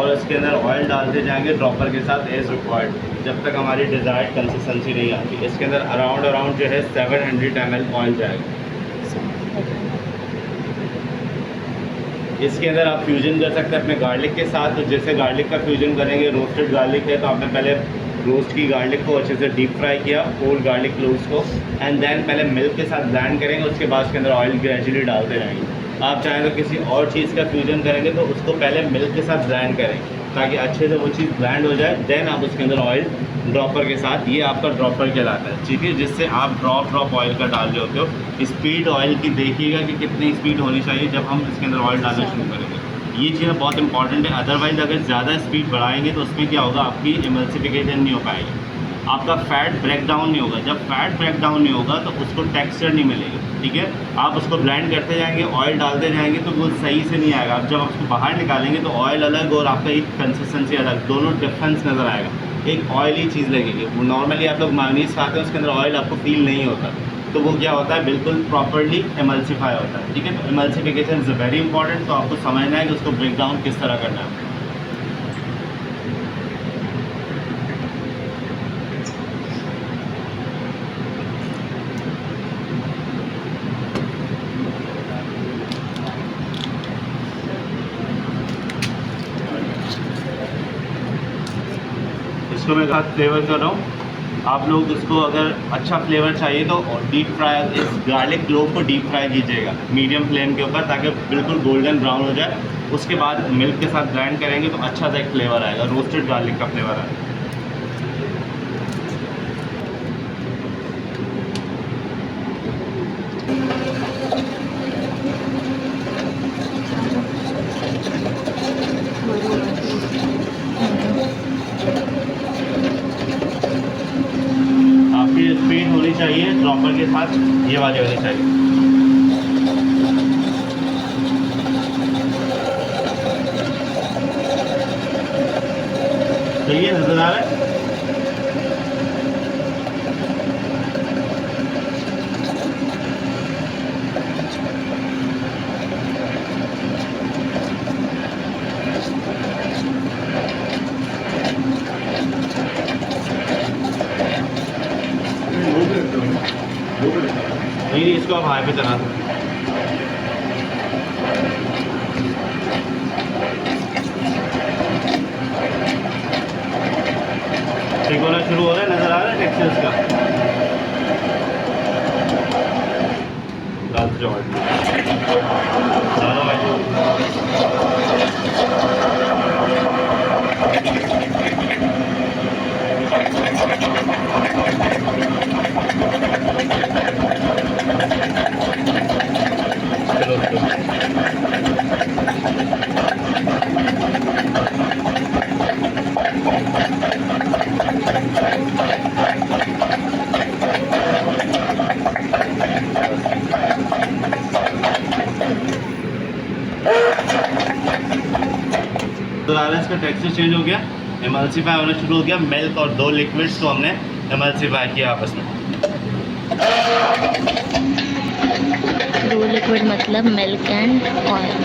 और उसके अंदर ऑयल डालते जाएंगे ड्रॉपर के साथ एज रिक्वायर्ड, जब तक हमारी डिज़ायर्ड कंसिस्टेंसी नहीं आती। इसके अंदर अराउंड जो है 700 ml ऑयल जाएगा। इसके अंदर आप फ्यूजन कर सकते हैं अपने गार्लिक के साथ। तो जैसे गार्लिक का फ्यूजन करेंगे, रोस्टेड गार्लिक है तो आपने पहले रोस्ट की गार्लिक को अच्छे से डीप फ्राई किया, होल गार्लिक क्लोव्स को, एंड देन पहले मिल्क के साथ ब्लेंड करेंगे, उसके बाद उसके अंदर ऑयल ग्रेजुअली डालते जाएंगे। आप चाहें तो किसी और चीज़ का फ्यूजन करेंगे तो उसको पहले मिल्क के साथ ब्लेंड करें ताकि अच्छे से वो चीज़ ब्लेंड हो जाए, देन आप उसके अंदर ऑयल ड्रॉपर के साथ, ये आपका ड्रॉपर कहलाता है, ठीक है, जिससे आप ड्रॉप ऑयल का डाल रहे होते हो। स्पीड ऑयल की देखिएगा कि कितनी स्पीड होनी चाहिए जब हम इसके अंदर ऑयल डालना शुरू करेंगे। ये चीज़ें बहुत इंपॉर्टेंट है, अदरवाइज़ अगर ज़्यादा स्पीड बढ़ाएंगे तो उसमें क्या होगा, आपकी इमल्सिफिकेशन नहीं हो पाएगी, आपका फैट ब्रेक डाउन नहीं होगा। जब फैट ब्रेक डाउन नहीं होगा तो उसको टेक्सचर नहीं मिलेगा, ठीक है। आप उसको ब्लेंड करते जाएंगे, ऑयल डालते जाएंगे तो वो सही से नहीं आएगा। अब जब आप उसको बाहर निकालेंगे तो ऑयल अलग और आपका एक कंसिस्टेंसी अलग, दोनों डिफरेंस नज़र आएगा। एक ऑयली चीज़ लगेगी, नॉर्मली आप लोग मायोनीज़ खाते हैं उसके अंदर ऑयल आपको फील नहीं होता, तो वो क्या होता है, बिल्कुल प्रॉपर्ली एमल्सिफाई होता है, ठीक है। तो एमल्सिफिकेशन इज़ वेरी इंपॉर्टेंट, तो आपको समझना है कि उसको ब्रेक डाउन किस तरह करना है। इसको मैं साथ फ्लेवर कर रहा हूँ। आप लोग इसको अगर अच्छा फ्लेवर चाहिए तो डीप फ्राई, इस गार्लिक क्लोव को डीप फ्राई कीजिएगा मीडियम फ्लेम के ऊपर ताकि बिल्कुल गोल्डन ब्राउन हो जाए। उसके बाद मिल्क के साथ ब्लेंड करेंगे तो अच्छा सा एक फ्लेवर आएगा, रोस्टेड गार्लिक का फ्लेवर आएगा। आपकी स्पीड होनी चाहिए ड्रॉपर के साथ, ये वाली होनी चाहिए। तो ये नजर आ रहा है। नहीं, इसको आप हाई पे चला दो। ठीक होना शुरू हो रहा है, नजर आ रहा है टेक्सचर इसका। डाल दो ऑयल, डालो तो इसका टेक्सचर चेंज हो गया, एमल्सिफाई होना शुरू हो गया। मिल्क और दो लिक्विड्स को हमने एमल्सिफाई किया आपस में। दो लिक्विड मतलब मिल्क एंड ऑयल।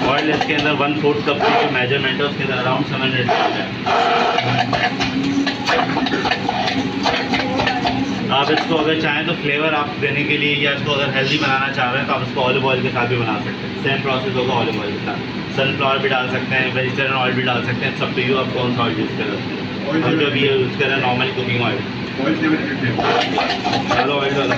ऑयल इसके अंदर 1/4 कप की जो मेजरमेंट है उसके अंदर अराउंड 700 आप इसको अगर चाहें तो फ्लेवर आप देने के लिए या इसको अगर हेल्दी बनाना चाह रहे हैं तो आप इसको ऑलिव ऑयल के साथ भी बना सकते हैं। सेम प्रोसेस होगा ऑलिव ऑयल के साथ। सनफ्लावर भी डाल सकते हैं, वेजिटेरियन ऑयल भी डाल सकते हैं, सब पे आप कौन सा ऑयल यूज़ कर सकते हैं। हम जो भी यूज़ कर रहे हैं नॉर्मल कुकिंग ऑयल। डालो ऑयल डालो।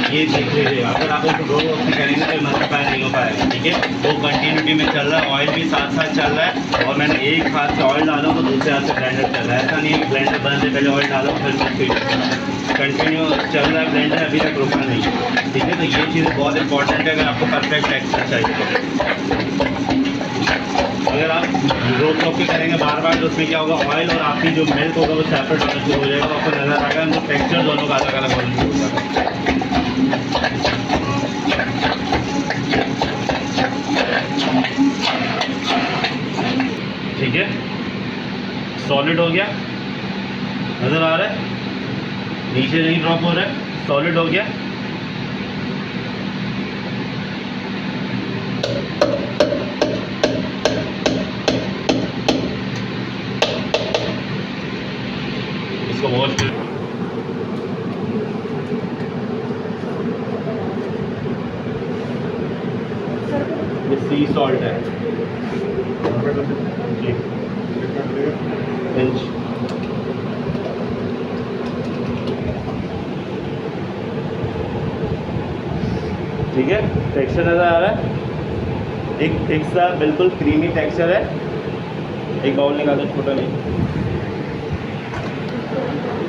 ये देख लीजिए, अगर आप उसको दो रोटी करेंगे तो मल्टीप्लाई नहीं हो पाएगा, ठीक है। वो कंटिन्यूटी में चल रहा है, ऑयल भी साथ साथ चल रहा है, और मैंने एक हाथ से ऑयल डाला तो दूसरे हाथ से ब्लेंडर चल रहा है। ऐसा नहीं है कि ब्लेंडर बंद से पहले ऑयल डालो फिर कंटिन्यू चल रहा है ब्लेंडर, अभी तक रुका नहीं, ठीक है। तो ये चीज़ बहुत इंपॉर्टेंट है अगर आपको परफेक्ट टेक्सचर चाहिए तो। अगर आप रोक रोक के करेंगे बार बार तो उसमें क्या होगा, ऑयल और आपकी जो मिल्क होगा वो सेपरेट होना शुरू हो जाएगा, आपको नजर आएगा तो टेक्सचर दोनों का अलग अलग होना शुरू हो जाएगा। ठीक है, सॉलिड हो गया, नज़र आ रहा है, नीचे नहीं ड्रॉप हो रहा है, सॉलिड हो गया। इसको वॉश कर, ये सी सॉल्ट है जी, इंच। ठीक है, टेक्सचर नज़र आ रहा है, एक थिक सा बिल्कुल क्रीमी टेक्सचर है। एक बाउल निकालो, छोटा नहीं,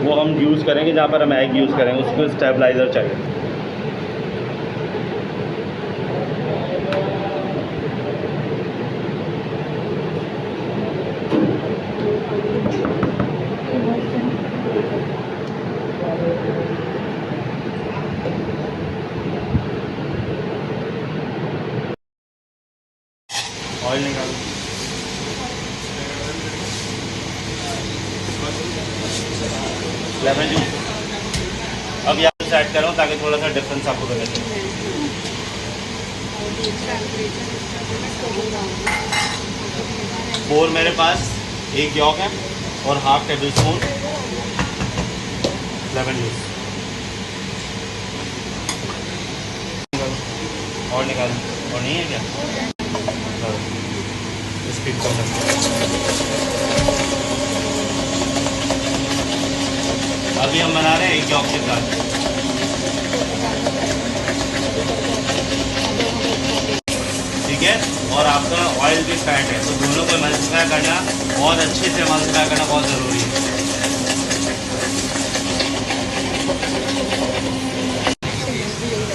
वो हम यूज़ करेंगे जहाँ पर हम एग यूज़ करेंगे, उसको स्टेबलाइज़र चाहिए। ऑयल निकालो, लेमन जूस अब यहाँ से ऐड कर रहा हूँ ताकि थोड़ा सा डिफरेंस आपको पता चले। और मेरे पास एक यॉक है और half table spoon lemon juice और निकालो, और नहीं है क्या? स्पीड कम रखो। अभी हम बना रहे हैं एक यॉक के साथ। ठीक है, और आपका ऑयल भी फैट है, तो दोनों को मल्टीप्लाई करना और अच्छे से मल्टीप्लाई करना बहुत ज़रूरी है।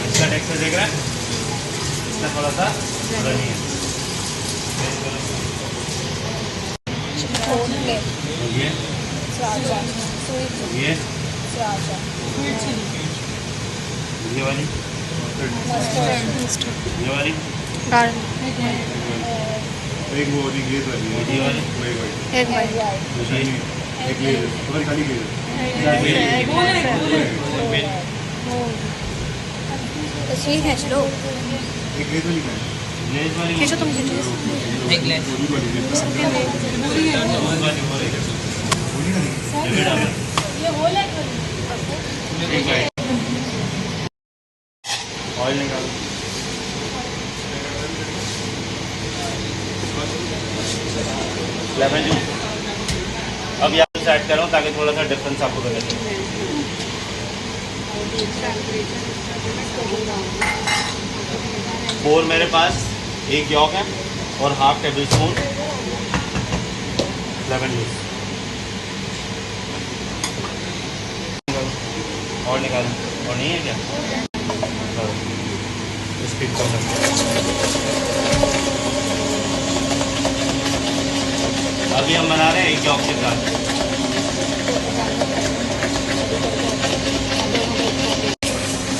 इसका टेक्सचर देख रहा है, इसका थोड़ा सा नहीं है। ये वाली, ये वाली, एक वो वाली ग्लेज वाली है, ये वाली, एक ग्लेज, तुम्हारी खाली ग्लेज तस्वीर खींच लो, एक ग्लेज वाली है, ग्लेज वाली, खींचो तुम, खींचो एक ग्लेज वाली है, ऑयल निकालो, लेमन जूस अब यहाँ से ऐड कर रहा हूँ ताकि थोड़ा सा डिफरेंस आपको पता चले। और मेरे पास एक यॉक है और half table spoon lemon juice और निकालो, और नहीं है क्या? स्पीड कम रखो। अभी हम बना रहे हैं एक यॉक के साथ।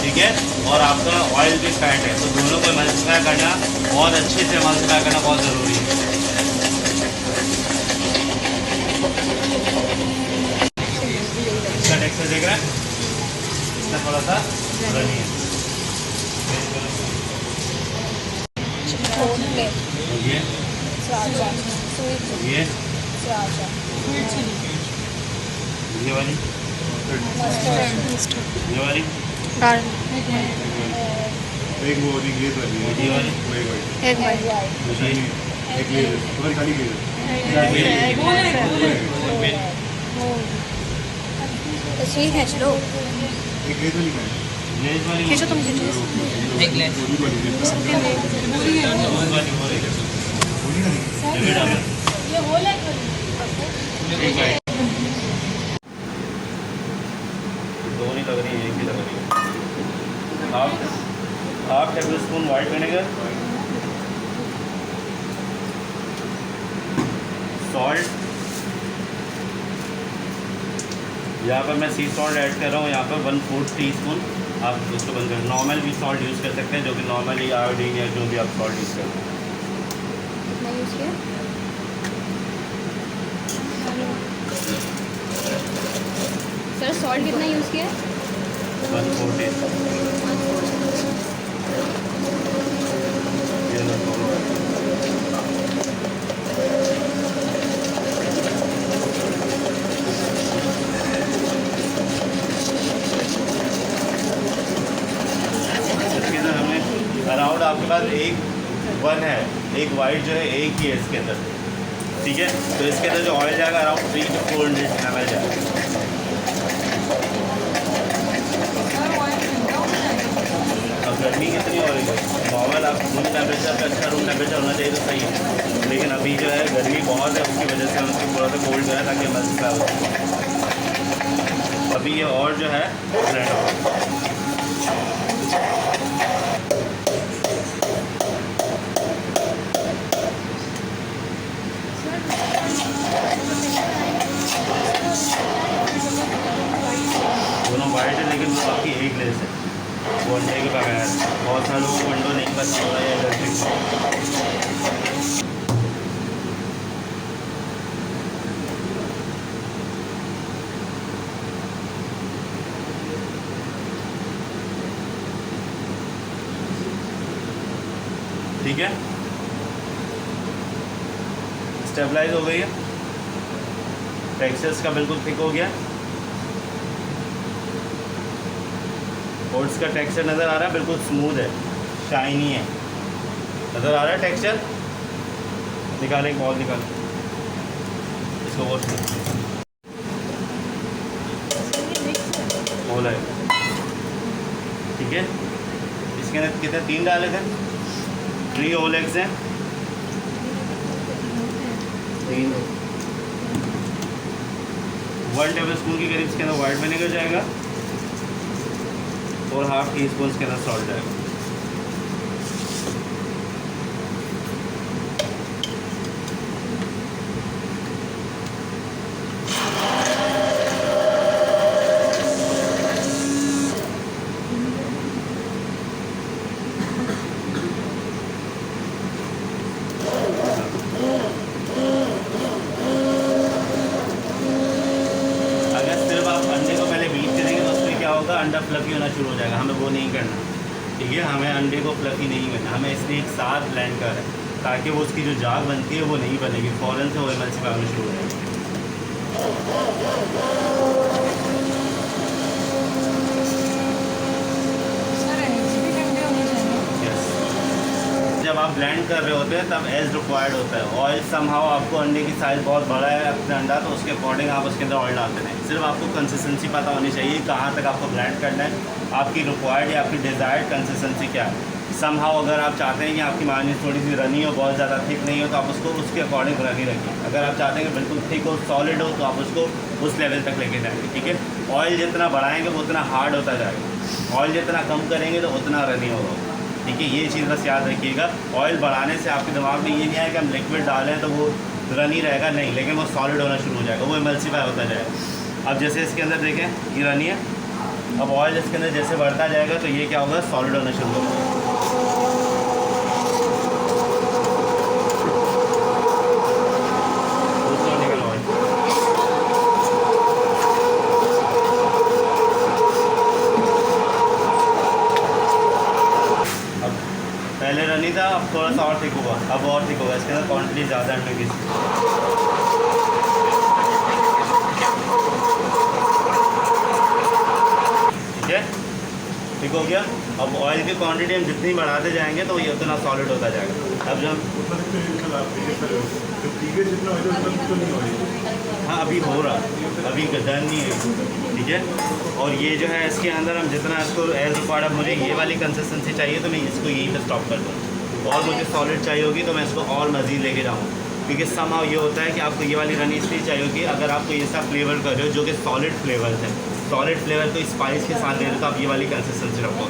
ठीक है, और आपका ऑयल भी फैट है, तो दोनों को मल्टीप्लाई करना और अच्छे से मल्टीप्लाई करना बहुत ज़रूरी है। इसका टेक्सचर देख रहा है, इसका थोड़ा सा नहीं है। ये वाली, ये वाली, एक वो वाली ग्लेज वाली है, ये वाली, एक ग्लेज, तुम्हारी खाली ग्लेज तस्वीर खींच लो, एक ग्लेज वाली है, ग्लेज वाली, खींचो तुम, खींचो एक ग्लेज दो नहीं लग रही है, एक ही लग रही है। Half table spoon white vinegar, salt, यहाँ पर मैं सी सॉल्ट ऐड कर रहा हूँ, यहाँ पर 1/4 टीस्पून। आप उसको बंद करें, नॉर्मल भी सॉल्ट यूज़ कर सकते हैं, जो कि नॉर्मली आयोडीन या जो भी आप सॉल्ट यूज़ करते हैं। कितना यूज़ किया? सर सॉल्ट कितना यूज़ किया है? 140। इसके अंदर हमें अराउंड आपके पास एक वन है, एक वाइट जो है एक ही है इसके अंदर, ठीक है। तो इसके अंदर जो ऑयल जाएगा अराउंड 300 to 400 ml जाएगा। अब गर्मी कितनी हो रही है, नॉर्मल आप रूम टेम्परेचर पे अच्छा रूम टेम्परेचर होना चाहिए तो सही है, लेकिन अभी जो है गर्मी बहुत है, उसकी वजह से हम उसको थोड़ा सा कोल्ड करें ताकि मज़ा हो। अभी ये और जो है ब्लेंड हो। दोनों वाइट है लेकिन वो आपकी एक लेस है, वो अंडे के बगैर। बहुत सारे लोगों को विंडो नहीं पसंद हो रहा है इलेक्ट्रिक। ठीक है, स्टेबलाइज हो गई है, टेक्सचर्स का बिल्कुल थिक हो गया। ओट्स का टेक्सचर नज़र आ रहा है, बिल्कुल स्मूथ है, शाइनी है, नज़र आ रहा है टेक्सचर। निकालें, एक बॉल निकाल, इसको वॉश कर, बॉल है, ठीक है। इसके अंदर कितने 3 डाले थे, 3 होल एग्स हैं, 3। 1 टेबल स्पून के करीब इसके अंदर वाइट विनेगर जाएगा और ½ टीस्पून इसके अंदर सॉल्ट जाएगा। अंडा फ्लफी होना शुरू हो जाएगा, हमें वो नहीं करना, ठीक है। हमें अंडे को फ्लफी नहीं करना, हमें इसलिए एक साथ ब्लेंड कर रहे हैं ताकि वो उसकी जो जाग बनती है वो नहीं बनेगी, फ़ौरन से वो एमल्सिफाई होना शुरू हो जाएगी। जब आप ब्लेंड कर रहे होते हैं तब एज रिक्वायर्ड होता है ऑयल। समहाउ आपको अंडे की साइज़ बहुत बड़ा है अपना अंडा, तो उसके अकॉर्डिंग आप उसके अंदर ऑयल डालते हैं। सिर्फ आपको कंसिस्टेंसी पता होनी चाहिए कहाँ तक आपको ब्लेंड करना है, आपकी रिक्वायर्ड या आपकी डिज़ायर्ड कंसिस्टेंसी क्या है। समहाउ अगर आप चाहते हैं कि आपकी मायोनीज़ थोड़ी सी रनी हो, बहुत ज़्यादा थिक नहीं हो, तो आप उसको उसके अकॉर्डिंग रनी रखिए। अगर आप चाहते हैं कि बिल्कुल थिक हो, सॉलिड हो, तो आप उसको उस लेवल तक लेके जाएंगे, ठीक है। ऑयल जितना बढ़ाएंगे वो उतना हार्ड होता जाएगा, ऑयल जितना कम करेंगे तो उतना रनी होगा, ठीक है। ये चीज़ बस याद रखिएगा। ऑयल बढ़ाने से आपके दिमाग में ये नहीं आया कि हम लिक्विड डालें तो वो रनी रहेगा, नहीं, लेकिन वो सॉलिड होना शुरू हो जाएगा, वो एमल्सिफाई होता जाएगा। अब जैसे इसके अंदर देखें ये रनी है, अब ऑयल इसके अंदर जैसे बढ़ता जाएगा तो ये क्या होगा, सॉलिड होना शुरू होगा। पहले रनी था, अब थोड़ा सा और थिक होगा, अब और थिक होगा, इसके अंदर क्वांटिटी ज़्यादा अंडे की, ठीक है, ठीक हो गया। अब ऑयल की क्वांटिटी हम जितनी बढ़ाते जाएंगे तो ये उतना सॉलिड होता जाएगा। अब जब हाँ अभी हो रहा, अभी डन नहीं है, ठीक है। और ये जो है इसके अंदर हम जितना इसको एज रिक्वायर्ड, अब मुझे ये वाली कंसिस्टेंसी चाहिए तो मैं इसको यहीं पे स्टॉप कर दूँ, और मुझे सॉलिड चाहिए होगी तो मैं इसको और मज़ीद लेके जाऊँ, क्योंकि समहाउ ये होता है कि आपको ये वाली रनी इसलिए चाहिए होगी अगर आपको ये सब फ्लेवर कर रहे हो जो कि सॉलिड फ्लेवर है, सॉलिड फ्लेवर तो स्पाइस के साथ दे रहे हो तो आप ये वाली कंसिस्टेंसी रखो।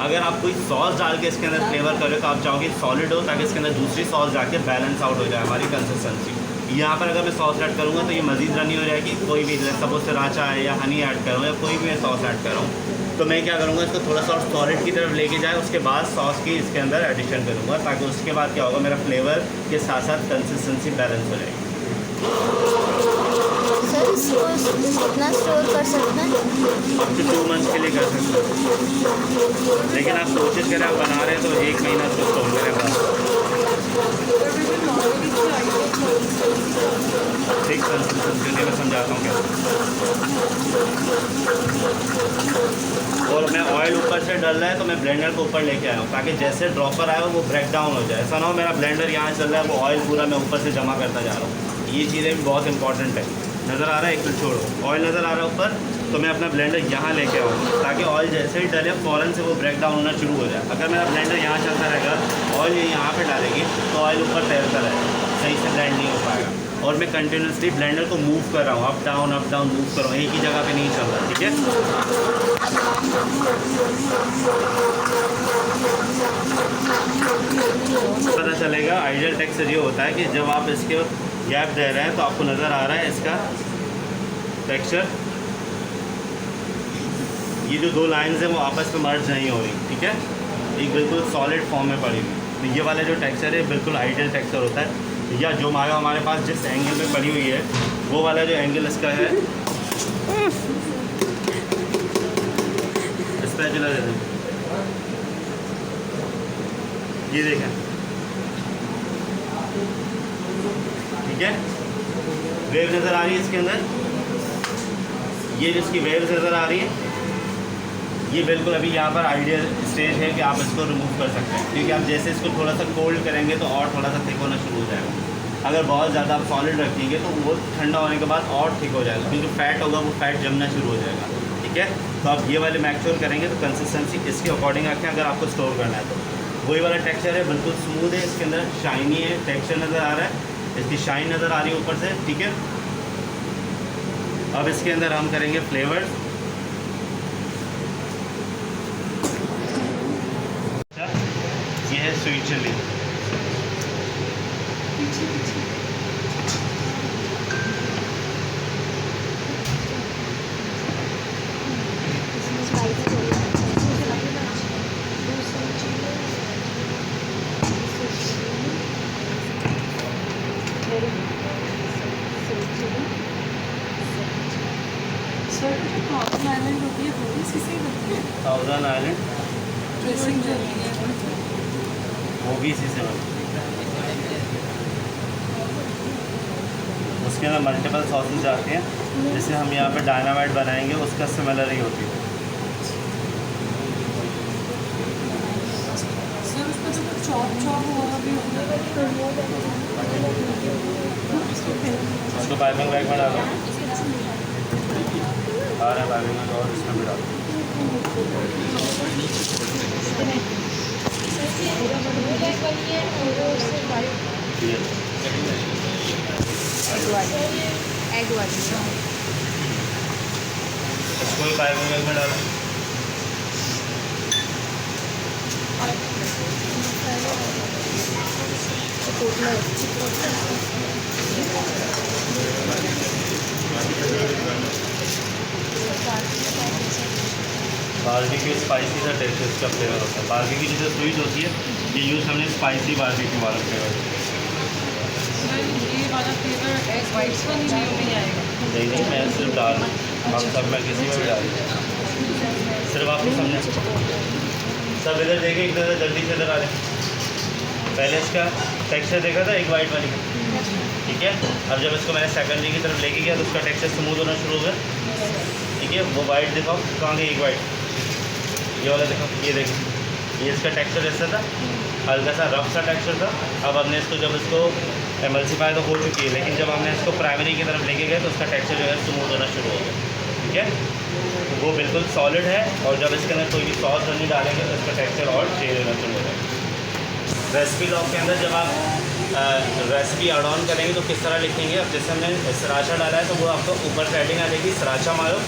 अगर आप कोई सॉस डाल के इसके अंदर फ्लेवर कर रहे हो तो आप चाहोगे सॉलिड हो ताकि इसके अंदर दूसरी सॉस जाके बैलेंस आउट हो जाए हमारी कंसिस्टेंसी। यहाँ पर अगर मैं सॉस ऐड करूँगा तो ये मज़ीद रनी हो जाएगी, कोई भी सपोज सराचा है या हनी ऐड करूँ या कोई भी मैं सॉस ऐड कर रहा हूँ तो मैं क्या करूँगा, इसको थोड़ा सा सॉलिड की तरफ लेके जाए, उसके बाद सॉस की इसके अंदर एडिशन करूँगा ताकि उसके बाद क्या होगा, मेरा फ्लेवर के साथ साथ कंसिस्टेंसी बैलेंस हो जाएगी। सर इसको कितना स्टोर कर सकते हैं? अप टू 2 मंथ्स के लिए कर सकते हैं, लेकिन आप कोशिश करें, आप बना रहे हैं तो 1 महीना तो स्टोर करें बस। ठीक कंसिस्टेंसी में समझाता हूँ क्या। और मैं ऑयल ऊपर से डल रहा है तो मैं ब्लेंडर को ऊपर लेके आया हूँ ताकि जैसे ड्रॉपर आया वो ब्रेक डाउन हो जाए। ऐसा ना हो मेरा ब्लेंडर यहाँ चल रहा है, वो ऑयल पूरा मैं ऊपर से जमा करता जा रहा हूँ। ये चीज़ें भी बहुत इंपॉर्टेंट है। नज़र आ रहा है, एक मिनट छोड़ो, ऑयल नज़र आ रहा है ऊपर, तो मैं अपना ब्लेंडर यहाँ लेके आऊँ ताकि ऑयल जैसे ही डले फ़ौरन से वो ब्रेक डाउन होना शुरू हो जाए। अगर मेरा ब्लेंडर यहाँ चलता रहेगा, ऑयल यहाँ पे डालेगी तो ऑयल ऊपर तैरता रहेगा, सही से ब्लेंड नहीं हो पाएगा। और मैं कंटिन्यूसली ब्लेंडर को मूव कर रहा हूँ, अप डाउन मूव कर रहा हूँ, एक ही जगह पे नहीं चल रहा। ठीक है, पता चलेगा आइडियल टेक्सचर ये होता है कि जब आप इसके गैप दे रहे हैं तो आपको नज़र आ रहा है इसका टेक्सचर, ये जो 2 लाइंस हैं वो आपस में मर्ज नहीं हो रही। ठीक है, एक बिल्कुल सॉलिड फॉर्म में पड़ी हुई। तो ये वाला जो टेक्सचर है बिल्कुल आइडियल टेक्सचर होता है। या जो माया हमारे पास जिस एंगल में पड़ी हुई है वो वाला जो एंगल इसका है, स्पैचुला दे दें, ये देखें। ठीक है, वेव नज़र आ रही है इसके अंदर, ये जिसकी वेव नज़र आ रही है, ये बिल्कुल अभी यहाँ पर आइडियल स्टेज है कि आप इसको रिमूव कर सकते हैं। क्योंकि आप जैसे इसको थोड़ा सा कोल्ड करेंगे तो और थोड़ा सा थिक होना शुरू हो जाएगा। अगर बहुत ज़्यादा आप सॉलिड रखेंगे तो वो ठंडा होने के बाद और थिक हो जाएगा, क्योंकि फैट होगा वो फैट जमना शुरू हो जाएगा। ठीक है, तो आप ये वाले मैक्श्योर करेंगे तो कंसिस्टेंसी इसके अकॉर्डिंग रखें अगर आपको स्टोर करना है तो। वही वाला टेक्सचर है, बिल्कुल स्मूथ है, इसके अंदर शाइनी है, टेक्सचर नज़र आ रहा है, इसकी शाइन नज़र आ रही है ऊपर से। ठीक है, अब इसके अंदर हम करेंगे फ्लेवर्स। ये है स्वीट चिली, थाउजेंड आइलैंड वो भी इसी से बनती है। उसके अंदर मल्टीपल सॉसेज जाते हैं, जिसे हम यहाँ पे डायनामाइट बनाएंगे उसका सिमिलर ही होती है। उसको पाइपिंग बैग में डालो, आ रहा है पाइपिंग बैग, और इसमें भी डालो। एग वाली इसको भी पाइपिंग बैग में डालो। बारबेक्यू स्पाइसी सा टेस्ट इसका फ्लेवर होता है। बारबेक्यू जैसे स्वीट होती है, ये यूज़ हमने स्पाइसी बारबेक्यू वाला फ्लेवर। ये वाला फ्लेवर एग वाइट्स वाली में आएगा। नहीं, मैं सिर्फ डाल, हम सब मैं किसी में भी डाल, सिर्फ आपको समझे। सब इधर देखें, इधर जल्दी से इधर आ रहे। पहले इसका टेक्सचर देखा था एक वाइट वाली का, ठीक है। अब जब इसको मैंने सेकेंडरी की तरफ लेके गया तो उसका टेक्सचर स्मूथ होना शुरू हो गया, ठीक है। वो वाइट दिखाओ, कहाँ गई एक वाइट, ये वाला देखो, ये देखो, ये इसका टेक्सचर ऐसा था, हल्का सा रफ सा टेक्सचर था। अब हमने इसको जब इसको एमल्सीफाई तो हो चुकी है, लेकिन जब हमने इसको प्राइमरी की तरफ लेके गए तो उसका टेक्सचर जो है स्मूथ होना शुरू हो गया, ठीक है। तो वो बिल्कुल सॉलिड है, और जब इसके अंदर कोई भी सॉस नहीं डालेंगे तो इसका टेक्सचर और चेंज होना शुरू हो जाएगा। रेसिपी लॉग के अंदर जब आप रेसिपी ऐड ऑन करेंगे तो किस तरह लिखेंगे, अब जैसे हमने सराचा डाला है तो वो आपको ऊपर से हेडिंग आ जाएगी सराचा मारो,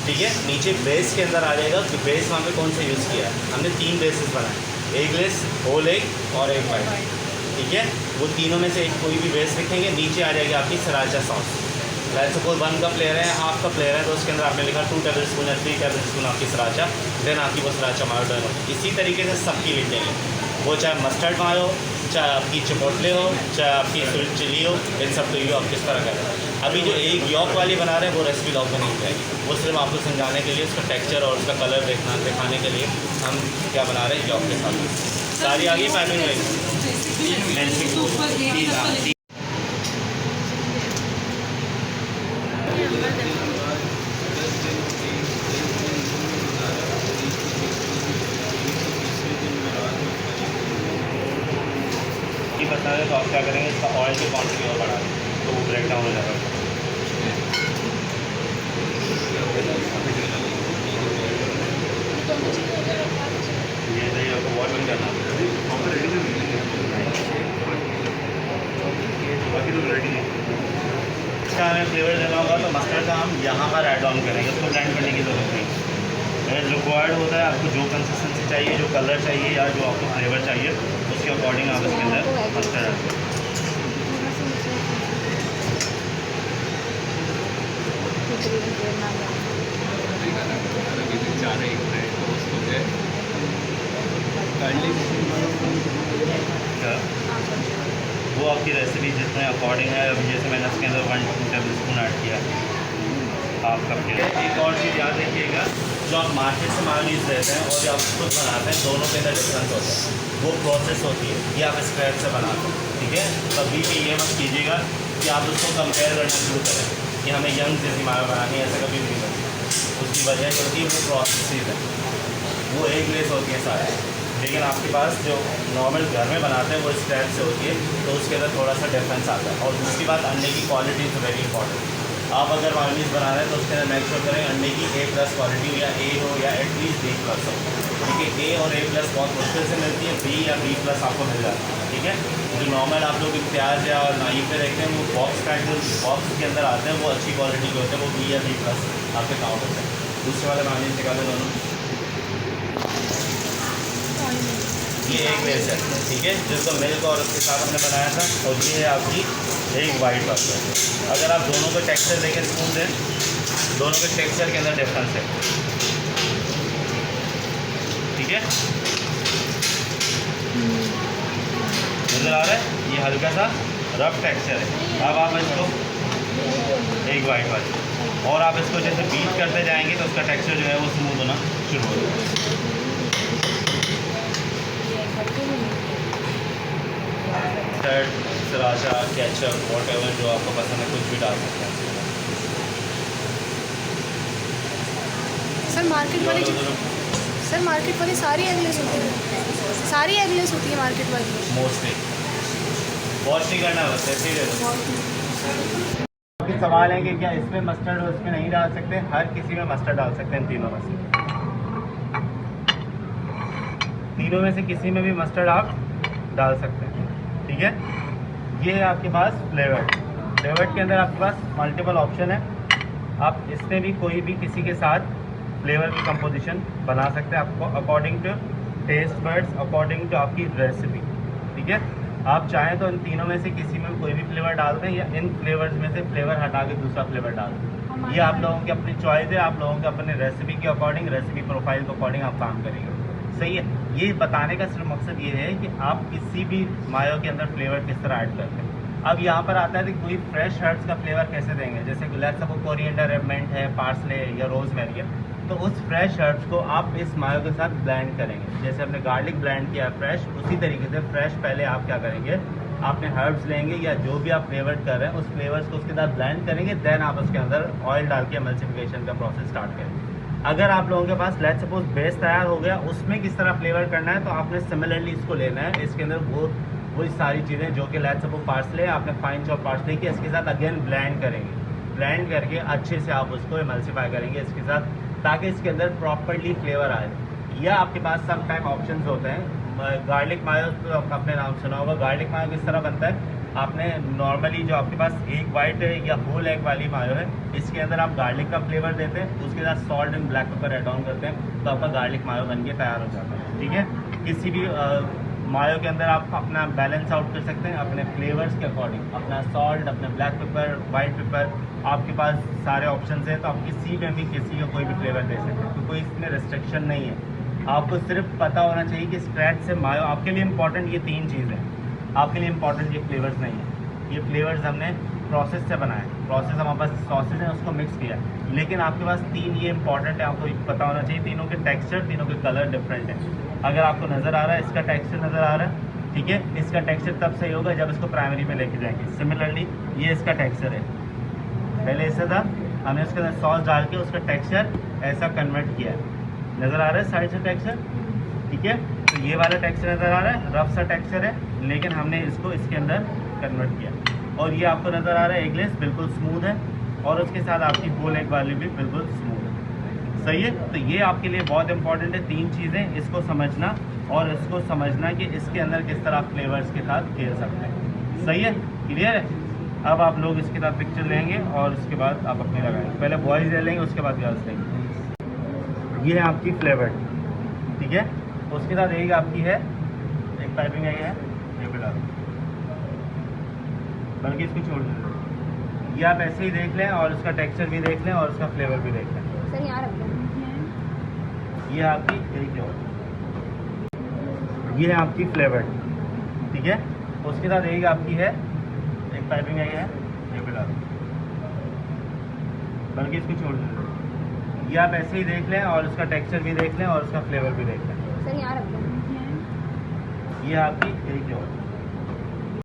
ठीक है। नीचे बेस के अंदर आ जाएगा कि बेस वहाँ पे कौन सा यूज़ किया है। हमने 3 बेसिस बनाए, एगलेस, होल एग और एग वाइट, ठीक है। वो तीनों में से एक कोई भी बेस लिखेंगे, नीचे आ जाएगी आपकी सराचा सॉस। लाइक सपोज 1 कप ले रहे हैं, हाफ कप ले रहे हैं, तो उसके अंदर आपने लिखा 2 टेबल स्पून या 3 टेबल स्पून आपकी सराचा, देन आपकी वो सराचा मायो डन हो। इसी तरीके से सबकी लिखेंगे, वो चाहे मस्टर्ड मायो, चाहे आपकी चिपोटले हो, चाहे आपकी स्वीट चिली हो, इन सब को आप किस तरह करें। अभी जो एक यॉक वाली बना रहे हैं वो रेसिपी लॉक में नहीं जाएगी, वो सिर्फ आपको समझाने के लिए, उसका टेक्सचर और उसका कलर दिखाने के लिए हम क्या बना रहे हैं यॉक के साथ। सारी आगे पैकिंग रहेगी। बता रहे तो आप क्या करेंगे, इसका ऑयल की क्वांटिटी और बढ़ा दें तो वो ब्रेक डाउन हो जाएगा। ये नहीं आपको वॉश नहीं करना, बाकी तो रेडी है। इसका हमें फ्लेवर देना होगा तो मस्टर्ड का हम यहाँ पर ऐड ऑन करेंगे, उसको ब्लेंड करने की ज़रूरत नहीं। रिक्वायर्ड होता है आपको जो कंसिस्टेंसी चाहिए, जो कलर चाहिए या जो आपको फ्लेवर चाहिए, उसके अकॉर्डिंग आप इसके अंदर मस्टर्ड ऐड करें। वो आपकी रेसिपी जितने अकॉर्डिंग है। अभी जैसे मैंने इसके अंदर 1-2 टेबल स्पून ऐड किया हाफ कप के। एक और चीज़ याद रखिएगा, जो आप मार्केट से मायोनीज़ लेते हैं और जो आप खुद बनाते हैं, दोनों के अंदर डिफरेंस होता है। वो प्रोसेस होती है, ये आप स्क्रैच से बनाते हैं, ठीक है। कभी भी ये मत कीजिएगा कि आप उसको कंपेयर करना शुरू करें कि हमें यंग जैसी मायो बनानी है, ऐसा कभी भी नहीं बनता। उसकी वजह होती है वो प्रोसेस है, वो एक लेस होती है सारे। लेकिन आपके पास जो नॉर्मल घर में बनाते हैं वो स्क्रैच से होती है, तो उसके अंदर थोड़ा सा डिफरेंस आता है। और दूसरी बात, अंडे की क्वालिटी इज़ वेरी इंपॉर्टेंट। आप अगर मायोनीज़ बना रहे हैं तो उसके अंदर मेक श्योर करें अंडे की A+ क्वालिटी हो, या A हो, या एटलीस्ट B+ हो। क्योंकि A और A+ बहुत मुश्किल से मिलती है, B या B+ आपको मिल जाता है, ठीक है। जो नॉर्मल आप लोग प्याज या और नाइफ पे देखते हैं, वो बॉक्स पैक जो बॉक्स के अंदर आते हैं वो अच्छी क्वालिटी के होते हैं, वो B या B+ आपके काउंट होते हैं। दूसरे वाले मायोनीज़ निकालें दोनों। ये एक बेस है, ठीक है, जिसको मिल्क और उसके साथ हमने बनाया था। और ये है आपकी एक वाइट पास्ता। अगर आप दोनों को टेक्सचर देकर स्पून दें, दोनों के टेक्सचर के अंदर डिफरेंस है, ठीक है। नज़र आ रहा है, ये हल्का सा रफ टेक्सचर है। अब आप इसको एक वाइट वाली, और आप इसको जैसे बीट करते जाएंगे तो उसका टेक्सचर जो है वो स्मूथ होना शुरू हो जाएगा। सराशा, केचप, वॉटएवर जो आपको पसंद है, कुछ भी डाल सकते हैं। सर मार्केट वाली सारी एगलेस होती है, सारी एगलेस होती है मार्केट वाली मोस्टली। वॉश नहीं करना, बस ऐसे ही दे दो। सवाल है कि क्या इसमें मस्टर्ड और इसमें नहीं डाल सकते? हर किसी में मस्टर्ड डाल सकते हैं, तीनों में से। तीनों में से किसी में भी मस्टर्ड आप डाल सकते हैं, ठीक है। ये है आपके पास फ्लेवर्ड के अंदर आपके पास मल्टीपल ऑप्शन है। आप इसमें भी कोई भी किसी के साथ फ्लेवर की कंपोजिशन बना सकते हैं, आपको according to taste buds, according to आपकी रेसिपी, ठीक है। आप चाहें तो इन तीनों में से किसी में कोई भी फ्लेवर डाल दें, या इन फ्लेवर्स में से फ्लेवर हटा के दूसरा फ्लेवर डाल दें। ये आप लोगों की अपनी चॉइस है, आप लोगों के अपने रेसिपी के अकॉर्डिंग, रेसिपी प्रोफाइल के अकॉर्डिंग आप काम करेंगे, सही है। ये बताने का सिर्फ मकसद ये है कि आप किसी भी मायो के अंदर फ्लेवर किस तरह ऐड करते हैं। अब यहाँ पर आता है कि कोई फ्रेश हर्ब्स का फ्लेवर कैसे देंगे, जैसे लेट्स सपोज कोरिएंडर है, मिंट है, पार्सले या रोज़मेरी है, तो उस फ्रेश हर्ब्स को आप इस मायो के साथ ब्लेंड करेंगे। जैसे हमने गार्लिक ब्लेंड किया फ्रेश, उसी तरीके से फ्रेश पहले आप क्या करेंगे, आपने हर्ब्स लेंगे या जो भी आप फ्लेवर कर रहे हैं उस फ्लेवर्स को उसके साथ ब्लेंड करेंगे, देन आप उसके अंदर ऑयल डाल के एमल्सिफिकेशन का प्रोसेस स्टार्ट करेंगे। अगर आप लोगों के पास लेट्स सपोज बेस तैयार हो गया, उसमें किस तरह फ्लेवर करना है, तो आपने सिमिलरली इसको लेना है। इसके अंदर वो सारी चीज़ें जो कि लेट्स सपोज पार्सले, आपने फाइन चॉप पार्सले की, इसके साथ अगेन ब्लेंड करेंगे। ब्लेंड करके अच्छे से आप उसको एमल्सिफाई करेंगे इसके साथ, ताकि इसके अंदर प्रॉपर्ली फ्लेवर आए। या आपके पास सम टाइम ऑप्शंस होते हैं, गार्लिक मायो तो आपने नाम सुना होगा। गार्लिक मायो किस तरह बनता है, आपने नॉर्मली जो आपके पास एक वाइट या होल एग वाली मायो है, इसके अंदर आप गार्लिक का फ्लेवर देते हैं, उसके साथ salt and black pepper add on करते हैं, तो आपका गार्लिक मायो बन के तैयार हो जाता है, ठीक है। किसी भी मायो के अंदर आप अपना बैलेंस आउट कर सकते हैं अपने फ्लेवर्स के अकॉर्डिंग, अपना सॉल्ट, अपना ब्लैक पेपर, वाइट पेपर, आपके पास सारे ऑप्शंस हैं, तो आप किसी में भी किसी का कोई भी फ्लेवर दे सकते हैं, तो कोई इसमें रिस्ट्रिक्शन नहीं है। आपको सिर्फ पता होना चाहिए कि स्क्रैच से मायो आपके लिए इंपॉर्टेंट ये 3 चीज़ें हैं, आपके लिए इंपॉर्टेंट ये फ्लेवर्स नहीं है। ये फ्लेवर्स हमने प्रोसेस से बनाए। प्रोसेस हमारे पास सॉसेज है उसको मिक्स किया, लेकिन आपके पास तीन ये इंपॉर्टेंट है, आपको पता होना चाहिए। तीनों के टेक्सचर, तीनों के कलर डिफरेंट है। अगर आपको नज़र आ रहा है, इसका टेक्सचर नज़र आ रहा है, ठीक है, इसका टेक्सचर तब सही होगा जब इसको प्राइमरी में लेके जाएंगे। सिमिलरली ये इसका टेक्सचर है, पहले ऐसा था, हमने उसके अंदर सॉस डाल के उसका टेक्सचर ऐसा कन्वर्ट किया है। नज़र आ रहा है साइड से टेक्सचर, ठीक है। तो ये वाला टेक्सचर नज़र आ रहा है, रफ सा टेक्सचर है, लेकिन हमने इसको इसके अंदर कन्वर्ट किया। और ये आपको नज़र आ रहा है एगलेस बिल्कुल स्मूथ है, और उसके साथ आपकी होल एग वाली भी बिल्कुल स्मूथ है। सही है। तो ये आपके लिए बहुत इंपॉर्टेंट है, तीन चीज़ें, इसको समझना और इसको समझना कि इसके अंदर किस तरह फ्लेवर्स के साथ खेल सकते हैं। सही है, क्लियर है। अब आप लोग इसके साथ पिक्चर लेंगे और उसके बाद आप अपनी लगाएंगे। पहले बॉयज़ ले लेंगे, उसके बाद गर्ल्स लेंगे। ये है आपकी फ्लेवर, ठीक है। उसके साथ एक आपकी है, एक पाइपिंग है, ये पे डालो, बल्कि इसको छोड़ दीजिए। ये आप ऐसे ही देख लें और उसका टेक्सचर भी देख लें और उसका फ्लेवर भी देख लें। सर यहाँ रख दो। ये आपकी एक और, ये है आपकी फ्लेवर, ठीक है। उसके साथ एक आपकी है, एक पाइपिंग है, ये पे डालो, बल्कि इसको छोड़ दीजिए। ये आप ऐसे ही देख लें और उसका टेक्सचर भी देख लें और उसका फ्लेवर भी देख लें। सर यहाँ रख दो। ये आपकी एक और,